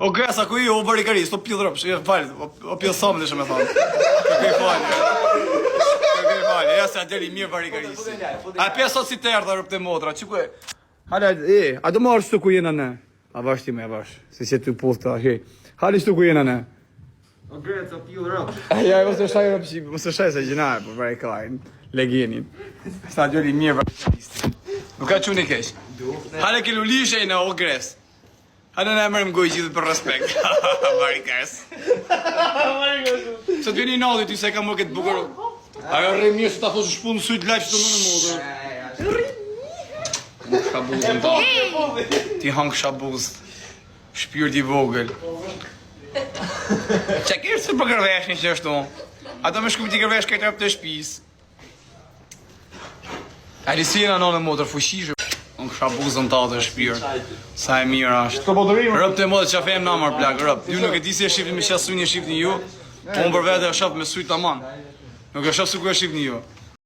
O gresa ku i o barikaris, o pjell rëpsh, falë, o pjell samë dhe shë me thonë. Kërkej falë. Kërkej falë, ja se atëri mirë barikarisi. A pje sot si të erdha rëpë të modra, që ku e? Hala, a do marrë shtu ku jena ne? A vash ti me, a vash, se që ty posta, hej. Hali shtu ku jena ne? O greca, pjell rëpsh. Ja, mos të shaj rëpshi, mos të shaj se gjinarë, për barikajnë, legenin. Sa gjëri mirë barikaristi. Nuk ka quni kesh. Hale ke lulishe i në o gres. Hale në emërëm gojë gjithë për respekt. Barikars. Se të vjeni i nalli ty se ka më këtë bukur. Ajo rrim mirë se ta fosë shpunë sujtë lajpë të më në modër. Hangë shabuzën ta. Ti hangë shabuz. Shpirti vogël. Qa kërë se për gërvesh një që është to? Ato me shkup ti gërvesh këtë rëpë të shpis. A lisi e në në modër fushishë. Unë kësha buzën ta të shpirë. Sa e mirë ashtë. Rëp të modë që afem namar plak, rëp. Ju nuk e di si e shifni me qasë sujnë e shifni ju. Unë për vete e shafë me sujtë aman. Nuk e shafë su ku e shifni ju.